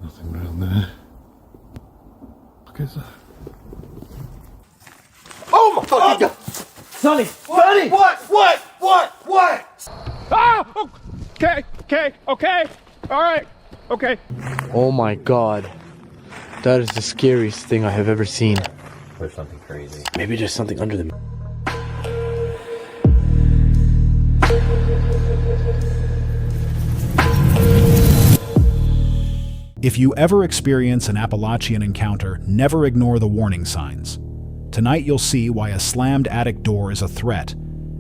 Nothing around there. Okay, so. Oh my fucking God! Sonny! Sonny! What? Ah! Okay. All right. Okay. Oh my God. That is the scariest thing I have ever seen. There's something crazy. Maybe there's something under them. If you ever experience an Appalachian encounter, never ignore the warning signs. Tonight you'll see why a slammed attic door is a threat,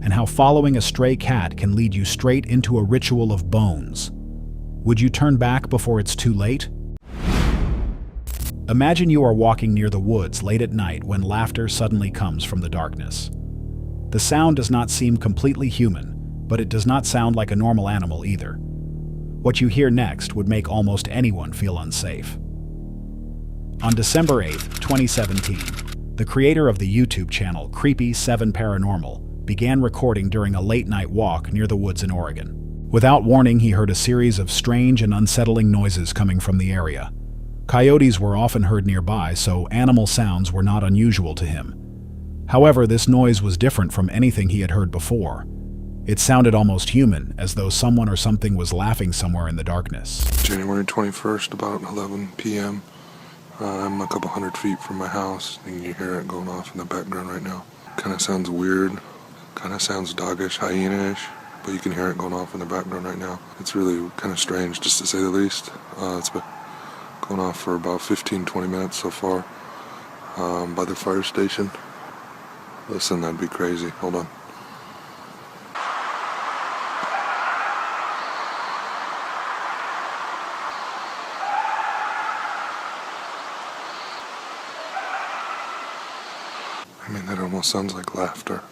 and how following a stray cat can lead you straight into a ritual of bones. Would you turn back before it's too late? Imagine you are walking near the woods late at night when laughter suddenly comes from the darkness. The sound does not seem completely human, but it does not sound like a normal animal either. What you hear next would make almost anyone feel unsafe. On December 8, 2017, the creator of the YouTube channel Creepy7 Paranormal began recording during a late-night walk near the woods in Oregon. Without warning, he heard a series of strange and unsettling noises coming from the area. Coyotes were often heard nearby, so animal sounds were not unusual to him. However, this noise was different from anything he had heard before. It sounded almost human, as though someone or something was laughing somewhere in the darkness. January 21st, about 11 p.m. I'm a couple hundred feet from my house, and you hear it going off in the background right now. Kind of sounds weird, kind of sounds doggish, hyena-ish, but you can hear it going off in the background right now. It's really kind of strange, just to say the least. It's been going off for about 15-20 minutes so far by the fire station. Listen, that'd be crazy. Hold on. I mean, that almost sounds like laughter.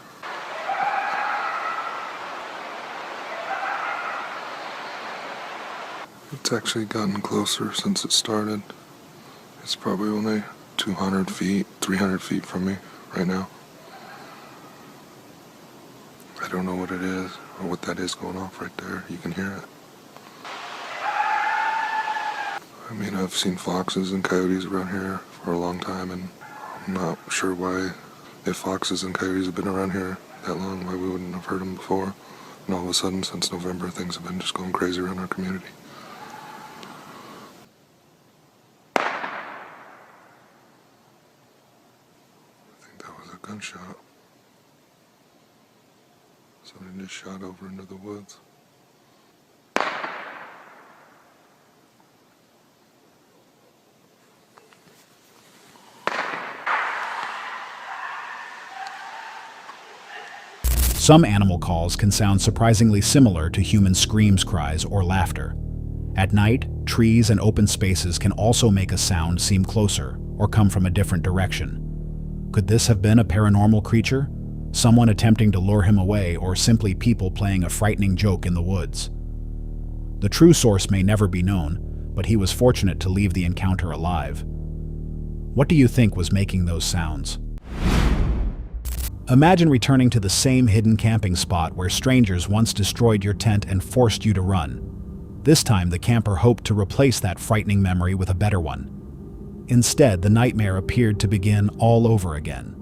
It's actually gotten closer since it started. It's probably only 200 feet, 300 feet from me right now. I don't know what it is or what that is going off right there. You can hear it. I mean, I've seen foxes and coyotes around here for a long time, and I'm not sure why, if foxes and coyotes have been around here that long, why we wouldn't have heard them before. And all of a sudden, since November, things have been just going crazy around our community. I think that was a gunshot. Somebody just shot over into the woods. Some animal calls can sound surprisingly similar to human screams, cries, or laughter. At night, trees and open spaces can also make a sound seem closer or come from a different direction. Could this have been a paranormal creature? Someone attempting to lure him away, or simply people playing a frightening joke in the woods? The true source may never be known, but he was fortunate to leave the encounter alive. What do you think was making those sounds? Imagine returning to the same hidden camping spot where strangers once destroyed your tent and forced you to run. This time, the camper hoped to replace that frightening memory with a better one. Instead, the nightmare appeared to begin all over again.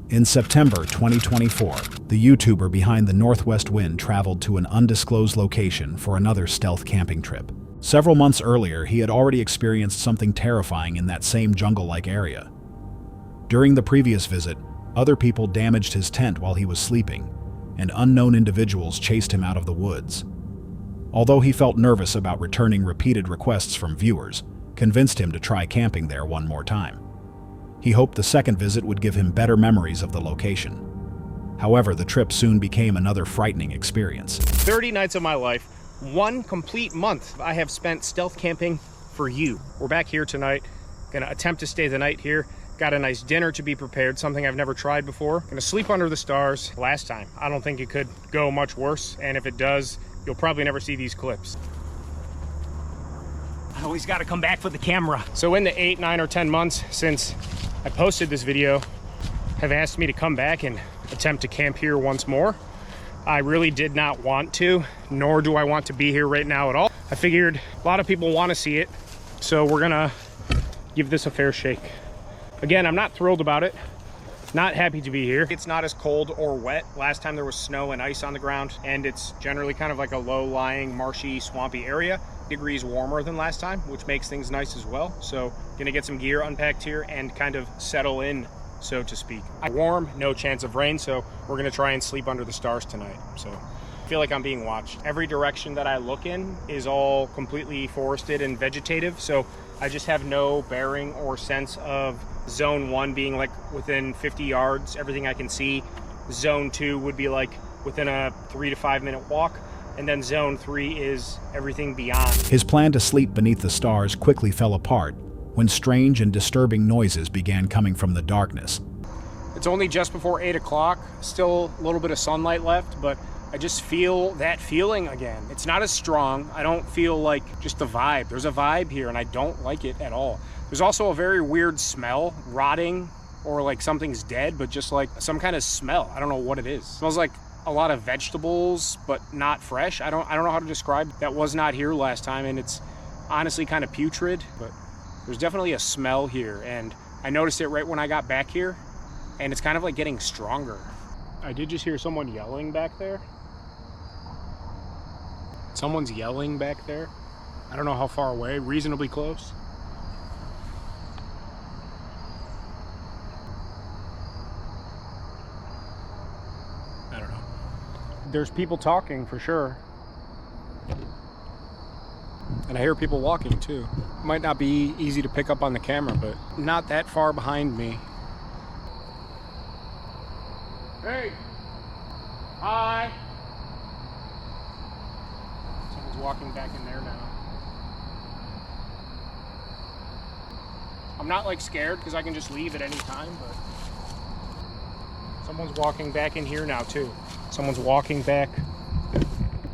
In September 2024, the YouTuber behind the Northwest Wind traveled to an undisclosed location for another stealth camping trip. Several months earlier, he had already experienced something terrifying in that same jungle-like area. During the previous visit, other people damaged his tent while he was sleeping, and unknown individuals chased him out of the woods. Although he felt nervous about returning repeated requests from viewers, convinced him to try camping there one more time. He hoped the second visit would give him better memories of the location. However, the trip soon became another frightening experience. 30 nights of my life, 1 complete month I have spent stealth camping for you. We're back here tonight, gonna attempt to stay the night here. Got a nice dinner to be prepared, something I've never tried before. Gonna sleep under the stars. Last time, I don't think it could go much worse, and if it does, you'll probably never see these clips. I always gotta come back for the camera. So in the 8, 9, or 10 months since I posted this video, have asked me to come back and attempt to camp here once more. I really did not want to, nor do I want to be here right now at all. I figured a lot of people want to see it. So we're gonna give this a fair shake. Again, I'm not thrilled about it. Not happy to be here. It's not as cold or wet. Last time there was snow and ice on the ground, and it's generally kind of like a low-lying, marshy, swampy area. Degrees warmer than last time, which makes things nice as well. So gonna get some gear unpacked here and kind of settle in, so to speak. Warm, no chance of rain, so we're gonna try and sleep under the stars tonight. So I feel like I'm being watched. Every direction that I look in is all completely forested and vegetative, so I just have no bearing or sense of zone 1 being like within 50 yards, everything I can see. Zone 2 would be like within a 3 to 5 minute walk, and then zone 3 is everything beyond. His plan to sleep beneath the stars quickly fell apart when strange and disturbing noises began coming from the darkness. It's only just before 8 o'clock, still a little bit of sunlight left, but I just feel that feeling again. It's not as strong. I don't feel like just the vibe. There's a vibe here and I don't like it at all. There's also a very weird smell, rotting, or like something's dead, but just like some kind of smell. I don't know what it is. It smells like a lot of vegetables, but not fresh. I don't know how to describe. That was not here last time, and it's honestly kind of putrid, but there's definitely a smell here, and I noticed it right when I got back here, and it's kind of like getting stronger. I did just hear someone yelling back there. Someone's yelling back there. I don't know how far away, reasonably close. I don't know. There's people talking for sure. And I hear people walking too. Might not be easy to pick up on the camera, but not that far behind me. Hey! Hi! Someone's walking back in there now. I'm not like scared because I can just leave at any time, but someone's walking back in here now too. Someone's walking back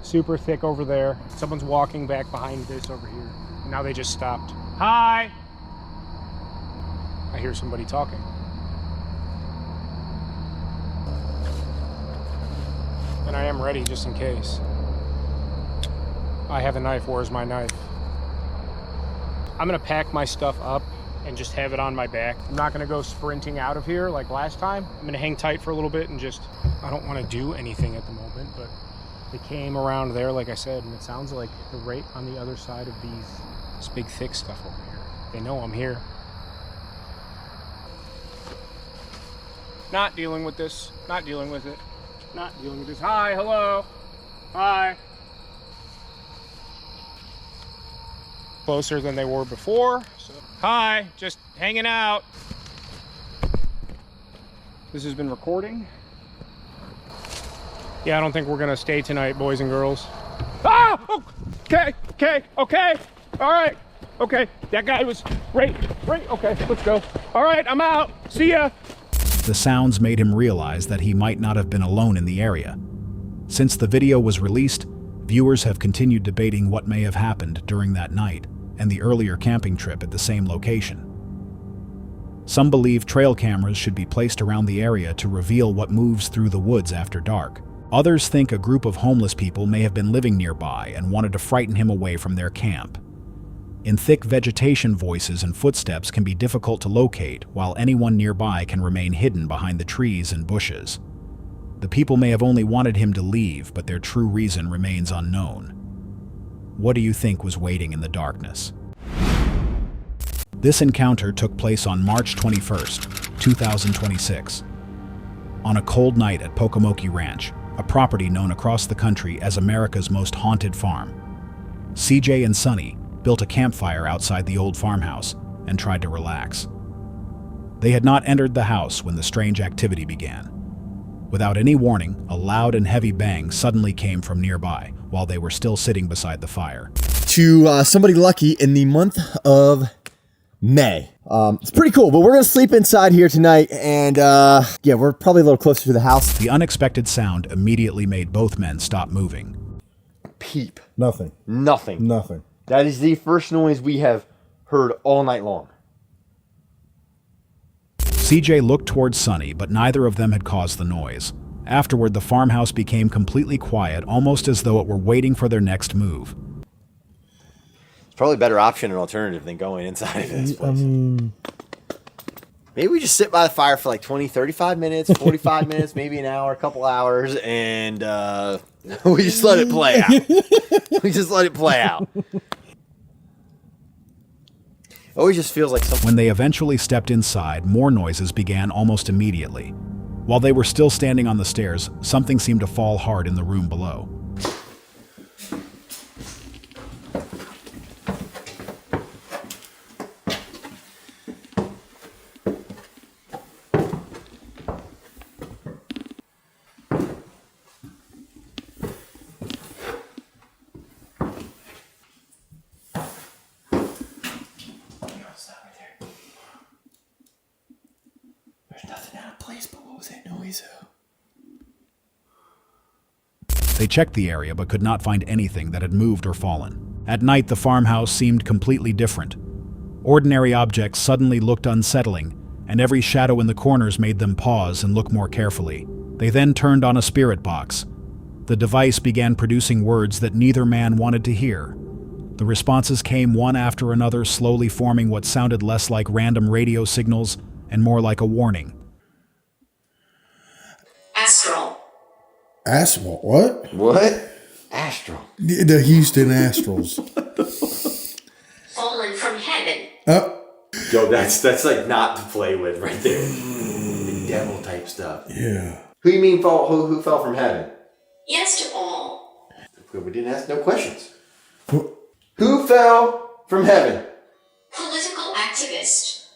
super thick over there. Someone's walking back behind this over here. And now they just stopped. Hi! I hear somebody talking. And I am ready just in case. I have a knife. Where's my knife? I'm gonna pack my stuff up and just have it on my back. I'm not gonna go sprinting out of here like last time. I'm gonna hang tight for a little bit and just, I don't wanna do anything at the moment, but they came around there, like I said, and it sounds like they're right on the other side of this big thick stuff over here. They know I'm here. Not dealing with this, not dealing with it, not dealing with this. Hi, hello, hi. Closer than they were before. So, hi, just hanging out. This has been recording. Yeah, I don't think we're gonna stay tonight, boys and girls. Ah! Oh, okay, all right, okay. That guy was right, okay, let's go. All right, I'm out, see ya. The sounds made him realize that he might not have been alone in the area. Since the video was released, viewers have continued debating what may have happened during that night and the earlier camping trip at the same location. Some believe trail cameras should be placed around the area to reveal what moves through the woods after dark. Others think a group of homeless people may have been living nearby and wanted to frighten him away from their camp. In thick vegetation, voices and footsteps can be difficult to locate, while anyone nearby can remain hidden behind the trees and bushes. The people may have only wanted him to leave, but their true reason remains unknown. What do you think was waiting in the darkness? This encounter took place on March 21st, 2026. On a cold night at Pocomoke Ranch, a property known across the country as America's most haunted farm, CJ and Sonny built a campfire outside the old farmhouse and tried to relax. They had not entered the house when the strange activity began. Without any warning, a loud and heavy bang suddenly came from nearby while they were still sitting beside the fire. To somebody lucky in the month of May. It's pretty cool, but we're going to sleep inside here tonight, and yeah, we're probably a little closer to the house. The unexpected sound immediately made both men stop moving. Peep. Nothing. Nothing. Nothing. That is the first noise we have heard all night long. CJ looked towards Sonny, but neither of them had caused the noise. Afterward, the farmhouse became completely quiet, almost as though it were waiting for their next move. It's Probably a better option and alternative than going inside of this place. Maybe we just sit by the fire for like 20, 35 minutes, 45 minutes, maybe an hour, a couple hours, and we just let it play out. We just let it play out. It always just feels like something. When they eventually stepped inside, more noises began almost immediately. While they were still standing on the stairs, something seemed to fall hard in the room below. They checked the area but could not find anything that had moved or fallen. At night, the farmhouse seemed completely different. Ordinary objects suddenly looked unsettling, and every shadow in the corners made them pause and look more carefully. They then turned on a spirit box. The device began producing words that neither man wanted to hear. The responses came one after another, slowly forming what sounded less like random radio signals and more like a warning. Astral. Astral? What? What? Astral. The Houston Astrals. Fallen from heaven. Oh. Yo, that's like not to play with right there. The devil type stuff. Yeah. Who you mean who fell from heaven? Yes to all. We didn't ask no questions. Who fell from heaven? Political activist.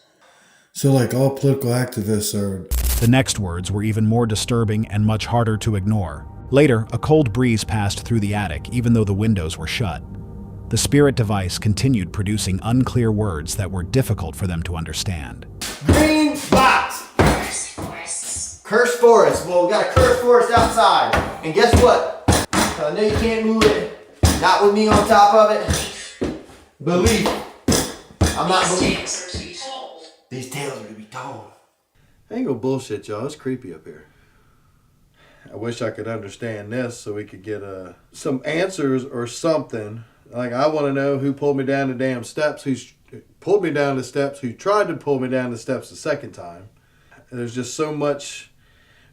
So like all political activists are... The next words were even more disturbing and much harder to ignore. Later, a cold breeze passed through the attic, even though the windows were shut. The spirit device continued producing unclear words that were difficult for them to understand. Green box! Cursed forests. Cursed forest. Well, we got a cursed forest outside. And guess what? I know you can't move it. Not with me on top of it. Belief. I'm not believing. These tales are to be told. These tales are to be told. I ain't gonna bullshit y'all, it's creepy up here. I wish I could understand this so we could get some answers or something. Like, I want to know who pulled me down the damn steps, who pulled me down the steps, who tried to pull me down the steps the second time. There's just so much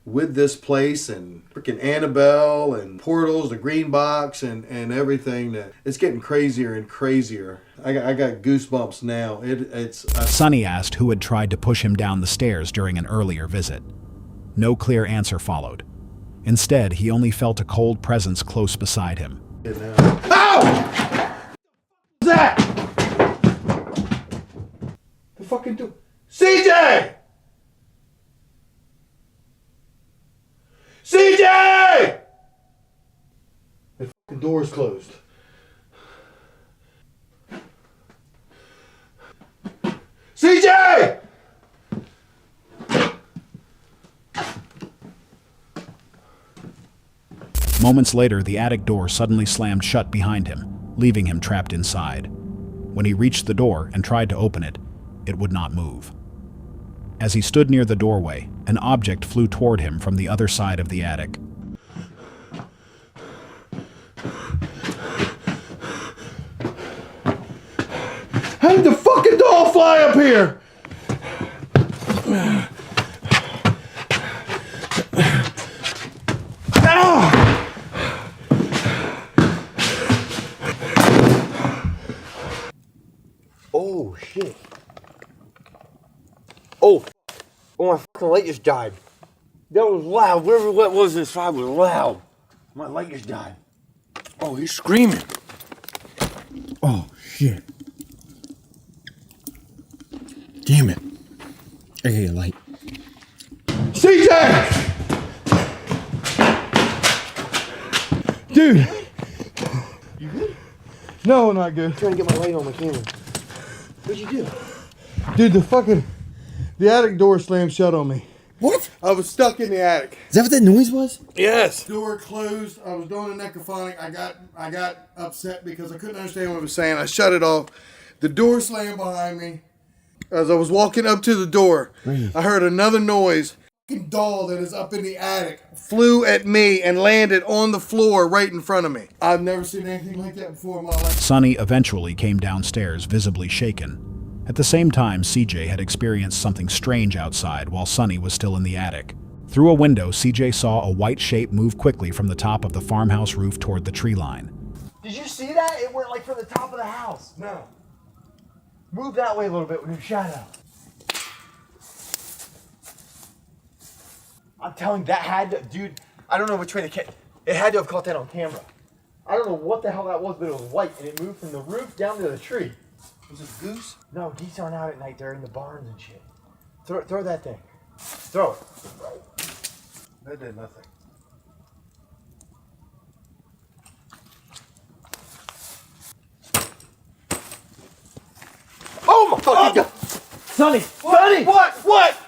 with this place and freaking Annabelle and portals, the green box and everything that it's getting crazier and crazier. I got goosebumps now. Sonny asked who had tried to push him down the stairs during an earlier visit. No clear answer followed. Instead, he only felt a cold presence close beside him. Ow! What's that? The fucking door. CJ! CJ! The fucking door's closed. CJ! Moments later, the attic door suddenly slammed shut behind him, leaving him trapped inside. When he reached the door and tried to open it, it would not move. As he stood near the doorway, an object flew toward him from the other side of the attic. How did the fucking doll fly up here? Oh, shit. Oh, my fucking light just died. That was loud. Whatever that was inside was loud. My light just died. Oh, he's screaming. Oh, shit. Damn it. I got a light. CJ! Dude! You good? No, not good. I'm trying to get my light on my camera. What'd you do? Dude, the attic door slammed shut on me. What? I was stuck in the attic. Is that what that noise was? Yes. Door closed. I was doing a necrophonic. I got upset because I couldn't understand what it was saying. I shut it off. The door slammed behind me. As I was walking up to the door, I heard another noise. doll that is up in the attic. flew at me and landed on the floor right in front of me. I've never seen anything like that before in my life. Sonny eventually came downstairs, visibly shaken. At the same time, CJ had experienced something strange outside while Sonny was still in the attic. Through a window, CJ saw a white shape move quickly from the top of the farmhouse roof toward the tree line. Did you see that? It went like from the top of the house. No. Move that way a little bit with your shadow. I'm telling you, that had to, dude, I don't know which way it had to have caught that on camera. I don't know what the hell that was, but it was white and it moved from the roof down to the tree. Was it a goose? No, geese aren't out at night. They're in the barns and shit. Throw that thing. Throw it. That did nothing. Oh my fucking God! Sonny! Sonny! What?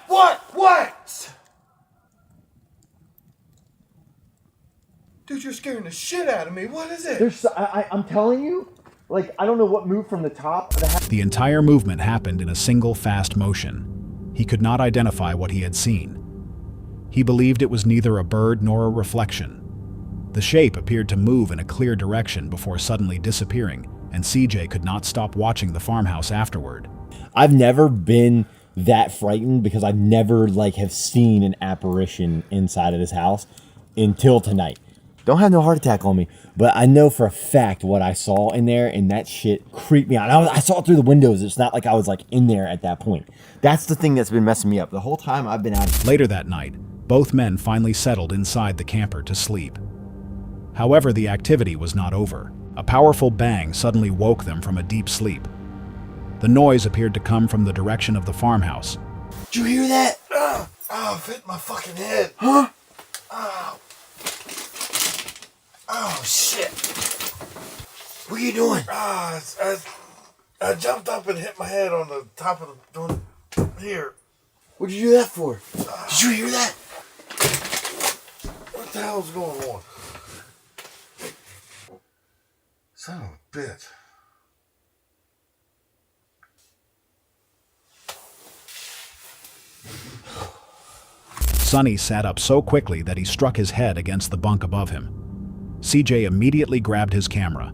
Dude, you're scaring the shit out of me. What is it? I'm telling you, like, I don't know what moved from the top of the house. The entire movement happened in a single fast motion. He could not identify what he had seen. He believed it was neither a bird nor a reflection. The shape appeared to move in a clear direction before suddenly disappearing, and CJ could not stop watching the farmhouse afterward. I've never been that frightened because I've never have seen an apparition inside of this house until tonight. Don't have no heart attack on me, but I know for a fact what I saw in there, and that shit creeped me out. I saw it through the windows. It's not like I was in there at that point. That's the thing that's been messing me up the whole time I've been out. Later that night, both men finally settled inside the camper to sleep. However, the activity was not over. A powerful bang suddenly woke them from a deep sleep. The noise appeared to come from the direction of the farmhouse. Did you hear that? Oh, it hit my fucking head. Huh? Oh, shit. What are you doing? I jumped up and hit my head on the top of the here. What'd you do that for? Did you hear that? What the hell's going on? Son of a bitch. Sonny sat up so quickly that he struck his head against the bunk above him. CJ immediately grabbed his camera.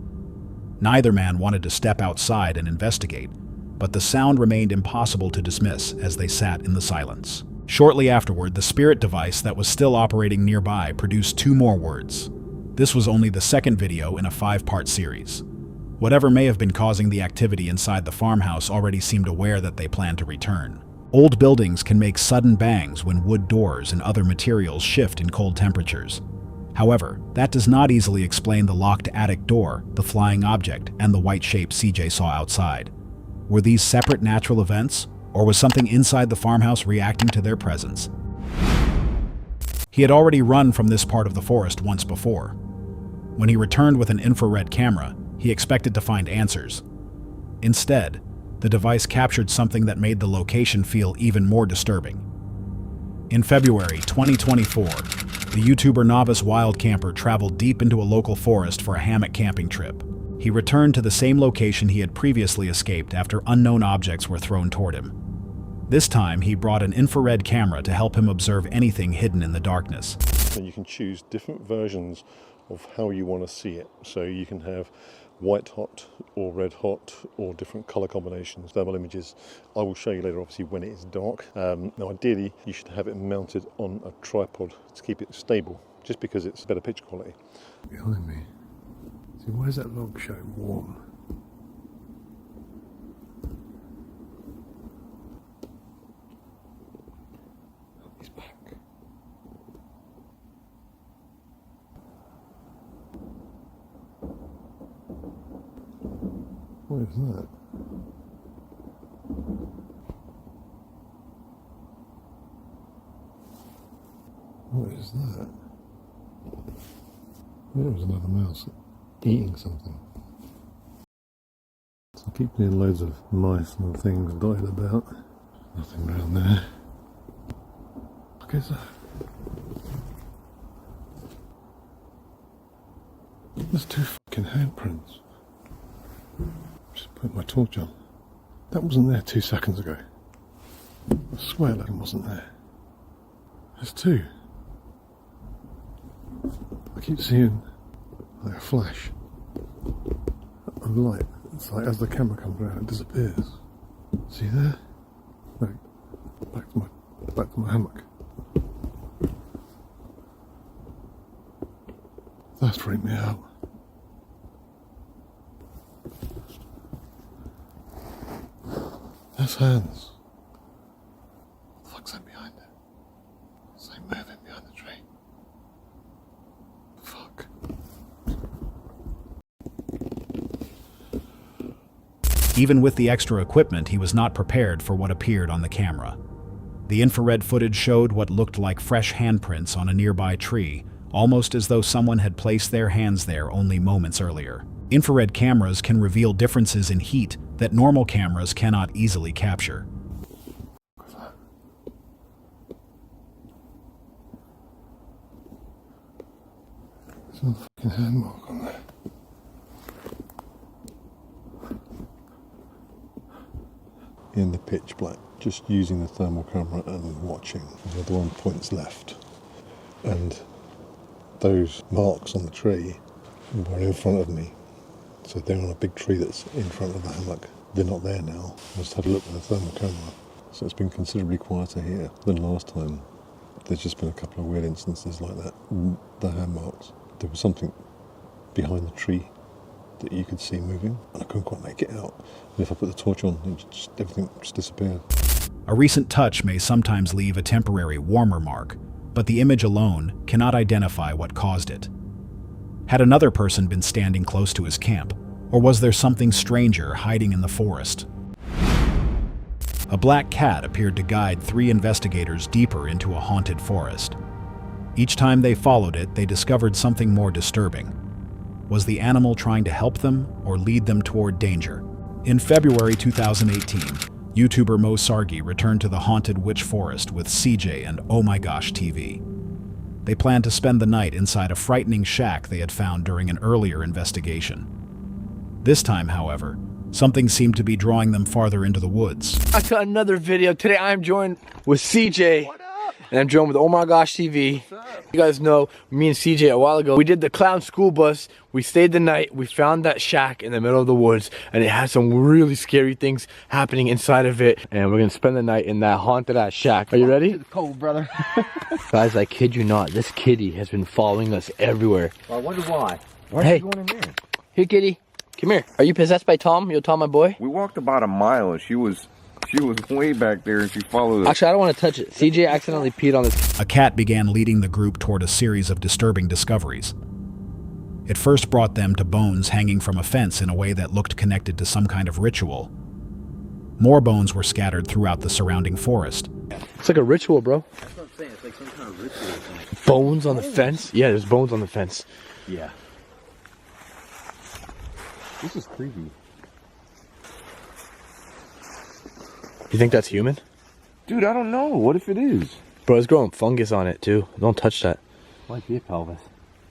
Neither man wanted to step outside and investigate, but the sound remained impossible to dismiss as they sat in the silence. Shortly afterward, the spirit device that was still operating nearby produced 2 more words. This was only the second video in a 5-part series. Whatever may have been causing the activity inside the farmhouse already seemed aware that they planned to return. Old buildings can make sudden bangs when wood doors and other materials shift in cold temperatures. However, that does not easily explain the locked attic door, the flying object, and the white shape CJ saw outside. Were these separate natural events, or was something inside the farmhouse reacting to their presence? He had already run from this part of the forest once before. When he returned with an infrared camera, he expected to find answers. Instead, the device captured something that made the location feel even more disturbing. In February 2024, the YouTuber Novice Wild Camper traveled deep into a local forest for a hammock camping trip. He returned to the same location he had previously escaped after unknown objects were thrown toward him. This time, he brought an infrared camera to help him observe anything hidden in the darkness. And you can choose different versions of how you want to see it. So you can have white hot or red hot or different color combinations. Thermal images I will show you later, obviously, when it is dark. Now ideally you should have it mounted on a tripod to keep it stable, just because it's better picture quality. Behind me. See, why is that log showing warm? He's back. What is that? What is that? There was another mouse eating something. So I keep seeing loads of mice and things dotted about. Nothing around there. Look at that. There's 2 fucking handprints. Just put my torch on. That wasn't there 2 seconds ago. I swear that wasn't there. There's two. I keep seeing like a flash of light. It's like as the camera comes around, it disappears. See there? Back to my hammock. That's freaked me out. There's hands. What the fuck's that behind it? It's like moving behind the tree. Fuck. Even with the extra equipment, he was not prepared for what appeared on the camera. The infrared footage showed what looked like fresh handprints on a nearby tree, almost as though someone had placed their hands there only moments earlier. Infrared cameras can reveal differences in heat that normal cameras cannot easily capture. There's another fucking hand mark on there. In the pitch black, just using the thermal camera and watching. The other one points left. And those marks on the tree were in front of me. So they're on a big tree that's in front of the hammock. They're not there now. I just had a look with the thermal camera. So it's been considerably quieter here than last time. There's just been a couple of weird instances like that. The hand marks. There was something behind the tree that you could see moving, and I couldn't quite make it out. And if I put the torch on, everything just disappeared. A recent touch may sometimes leave a temporary warmer mark, but the image alone cannot identify what caused it. Had another person been standing close to his camp, or was there something stranger hiding in the forest? A black cat appeared to guide 3 investigators deeper into a haunted forest. Each time they followed it, they discovered something more disturbing. Was the animal trying to help them or lead them toward danger? In February 2018, YouTuber Mo Sargi returned to the haunted witch forest with CJ and Oh My Gosh TV. They planned to spend the night inside a frightening shack they had found during an earlier investigation. This time, however, something seemed to be drawing them farther into the woods. Back to another video. Today I'm joined with CJ. And I'm joined with Oh My Gosh TV. You guys know me and CJ a while ago. We did the clown school bus. We stayed the night. We found that shack in the middle of the woods. And it had some really scary things happening inside of it. And we're going to spend the night in that haunted ass shack. Are you ready? It's cold, brother. Guys, I kid you not. This kitty has been following us everywhere. I wonder why. Why Hey. are you going in there? Here, kitty. Come here. Are you possessed by Tom? You're Tom, my boy? We walked about a mile and she was way back there and she followed us. Actually, I don't want to touch it. CJ accidentally peed on this. A cat began leading the group toward a series of disturbing discoveries. It first brought them to bones hanging from a fence in a way that looked connected to some kind of ritual. More bones were scattered throughout the surrounding forest. It's like a ritual, bro. That's what I'm saying. It's like some kind of ritual. Bones on the fence? Yeah, there's bones on the fence. Yeah. This is creepy. You think that's human? Dude, I don't know. What if it is? Bro, it's growing fungus on it too. Don't touch that. Might be a pelvis.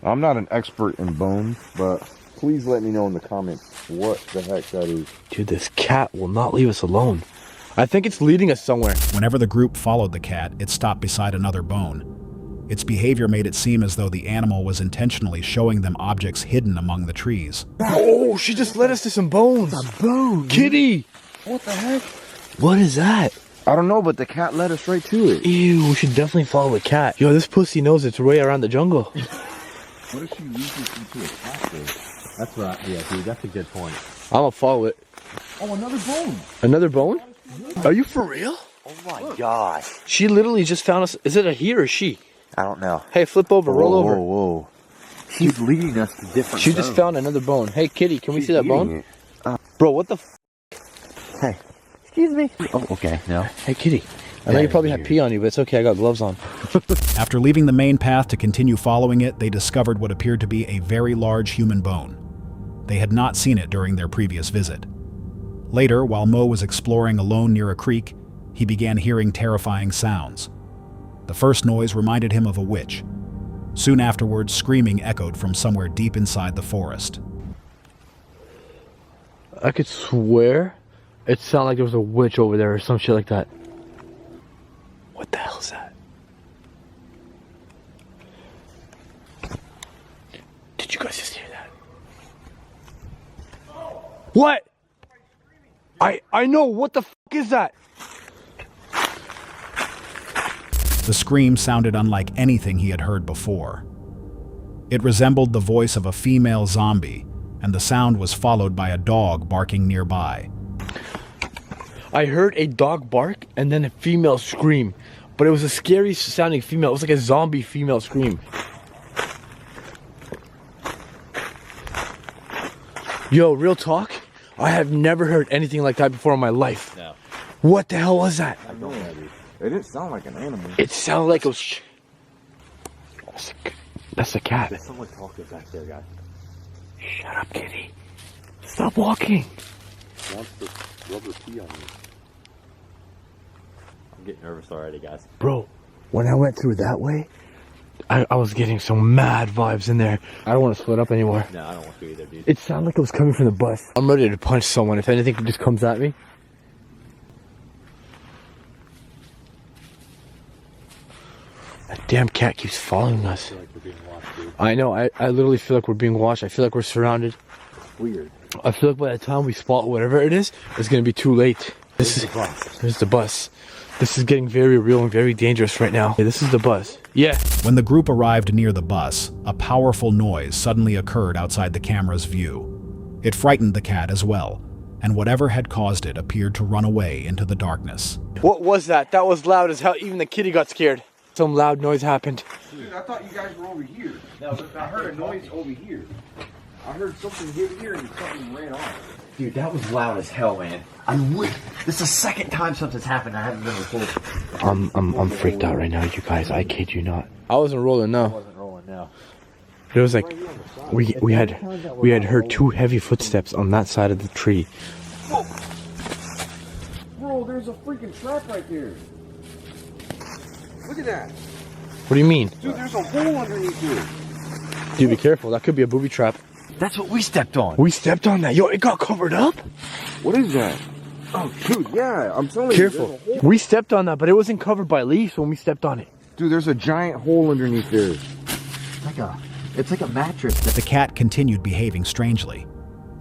I'm not an expert in bones, but please let me know in the comments what the heck that is. Dude, this cat will not leave us alone. I think it's leading us somewhere. Whenever the group followed the cat, it stopped beside another bone. Its behavior made it seem as though the animal was intentionally showing them objects hidden among the trees. Oh, she just led us to some bones. A bone? Kitty! What the heck? What is that? I don't know, but the cat led us right to it. Ew, we should definitely follow the cat. Yo, this pussy knows its way around the jungle. What if she leads us into a cat though? That's right. Yeah, dude, that's a good point. I'm gonna follow it. Oh, another bone. Another bone? Are you for real? Oh my god. She literally just found us. Is it a he or a she? I don't know. Hey, flip over, roll over. Whoa, whoa. She's leading us to different She just found another bone. Hey, kitty, can we see that bone? Bro, what the Hey. Excuse me. Oh, okay. No. Hey, kitty. I know you probably had pee on you, but it's okay. I got gloves on. After leaving the main path to continue following it, they discovered what appeared to be a very large human bone. They had not seen it during their previous visit. Later, while Mo was exploring alone near a creek, he began hearing terrifying sounds. The first noise reminded him of a witch. Soon afterwards, screaming echoed from somewhere deep inside the forest. I could swear it sounded like there was a witch over there or some shit like that. What the hell is that? What? I know. What the fuck is that? The scream sounded unlike anything he had heard before. It resembled the voice of a female zombie, and the sound was followed by a dog barking nearby. I heard a dog bark and then a female scream, but it was a scary sounding female. It was like a zombie female scream. Yo, real talk, I have never heard anything like that before in my life. No. What the hell was that? I don't know, dude. It didn't sound like an animal. It sounded like it was... That's a cat. There's someone talking back there, guys. Shut up, kitty. Stop walking. Wants to rub her pee on me. I'm getting nervous already, guys. Bro, when I went through that way, I was getting some mad vibes in there. I don't want to split up anymore. No, I don't want to either, dude. It sounded like it was coming from the bus. I'm ready to punch someone if anything just comes at me. That damn cat keeps following us. I feel like we're being watched, dude. I know, I literally feel like we're being watched. I feel like we're surrounded. Weird. I feel like by the time we spot whatever it is, it's gonna be too late. There's the bus. There's the bus. This is getting very real and very dangerous right now. Okay, this is the bus. Yeah. When the group arrived near the bus, a powerful noise suddenly occurred outside the camera's view. It frightened the cat as well, and whatever had caused it appeared to run away into the darkness. What was that? That was loud as hell. Even the kitty got scared. Some loud noise happened. Dude, I thought you guys were over here. No, I heard a noise over here. I heard something hit here and something ran off. Dude, that was loud as hell, man. This is the second time something's happened I haven't been recording. I'm freaked out right now, you guys. I kid you not. I wasn't rolling, no. I wasn't rolling now. It was like we had heard two heavy footsteps on that side of the tree. Bro, there's a freaking trap right there. Look at that. What do you mean? Dude, there's a hole underneath here. Dude, be careful. That could be a booby trap. That's what we stepped on. We stepped on that. Yo, it got covered up. What is that? Oh, dude, yeah, I'm telling Careful. you. We stepped on that, but it wasn't covered by leaves when we stepped on it. Dude, there's a giant hole underneath there. It's like a mattress. The cat continued behaving strangely.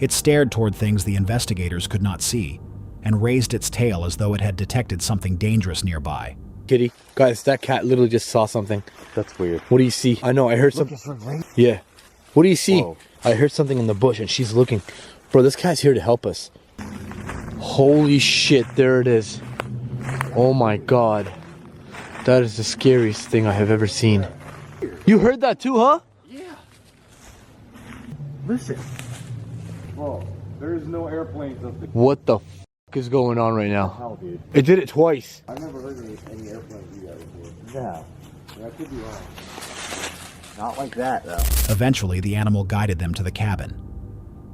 It stared toward things the investigators could not see, and raised its tail as though it had detected something dangerous nearby. Kitty, guys, that cat literally just saw something. That's weird. What do you see? I know, I heard something. Yeah. What do you see? Whoa. I heard something in the bush and she's looking. Bro, this cat's here to help us. Holy shit, there it is. Oh my god. That is the scariest thing I have ever seen. You heard that too, huh? Yeah. Listen. Bro, there's no airplanes up there. What the f is going on right now? How, dude? It did it twice. I never heard of any airplanes do that before. No. Yeah, I could be wrong. Not like that, though. Eventually, the animal guided them to the cabin.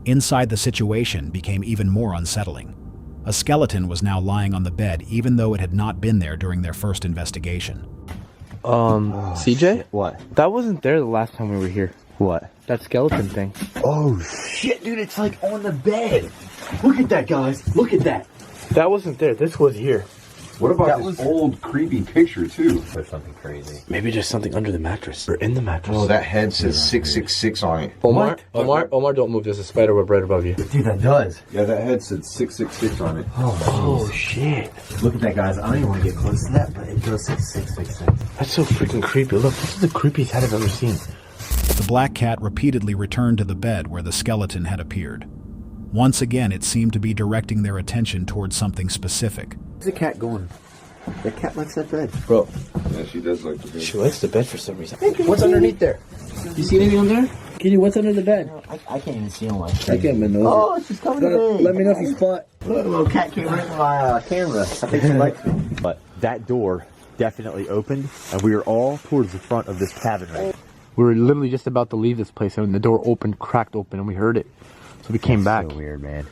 Inside, the situation became even more unsettling. A skeleton was now lying on the bed, even though it had not been there during their first investigation. CJ? Shit. What? That wasn't there the last time we were here. What? That skeleton thing. Oh shit, dude, it's like on the bed. Look at that, guys. Look at that. That wasn't there. This was here. What about this old creepy picture, too? There's something crazy. Maybe there's something under the mattress. Or in the mattress. Oh, that head says 666 on it. Omar, don't move. There's a spider web right above you. Dude, that does. Yeah, that head said 666 on it. Oh shit. Look at that, guys. I don't even want to get close to that, but it does say 666. That's so freaking creepy. Look, this is the creepiest head I've ever seen. The black cat repeatedly returned to the bed where the skeleton had appeared. Once again, it seemed to be directing their attention towards something specific. Where's the cat going? The cat likes that bed. Bro, Yeah, she does like the bed. she likes the bed for some reason. What's underneath there? You see anything on there? Kitty, what's under the bed? I can't even see on my I can't even know. Oh, she's coming to me. Let me know if you spot. Look, a little cat came right in my camera. I think she likes me. But that door definitely opened, and we were all towards the front of this cabin right now. We were literally just about to leave this place, and the door opened, cracked open, and we heard it. So we came back. So weird, man.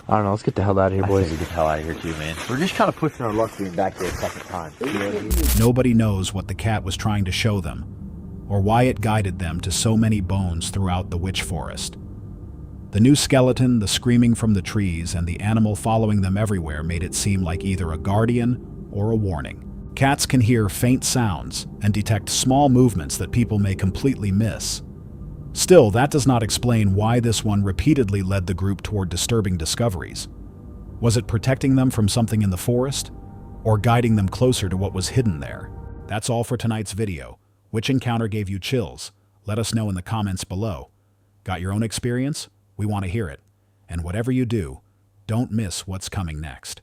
I don't know. Let's get the hell out of here, I boys. think we get the hell out of here too, man. We're just kind of pushing our luck being back there a second time. You know what I mean? Nobody knows what the cat was trying to show them, or why it guided them to so many bones throughout the witch forest. The new skeleton, the screaming from the trees, and the animal following them everywhere made it seem like either a guardian or a warning. Cats can hear faint sounds and detect small movements that people may completely miss. Still, that does not explain why this one repeatedly led the group toward disturbing discoveries. Was it protecting them from something in the forest, or guiding them closer to what was hidden there? That's all for tonight's video. Which encounter gave you chills? Let us know in the comments below. Got your own experience? We want to hear it. And whatever you do, don't miss what's coming next.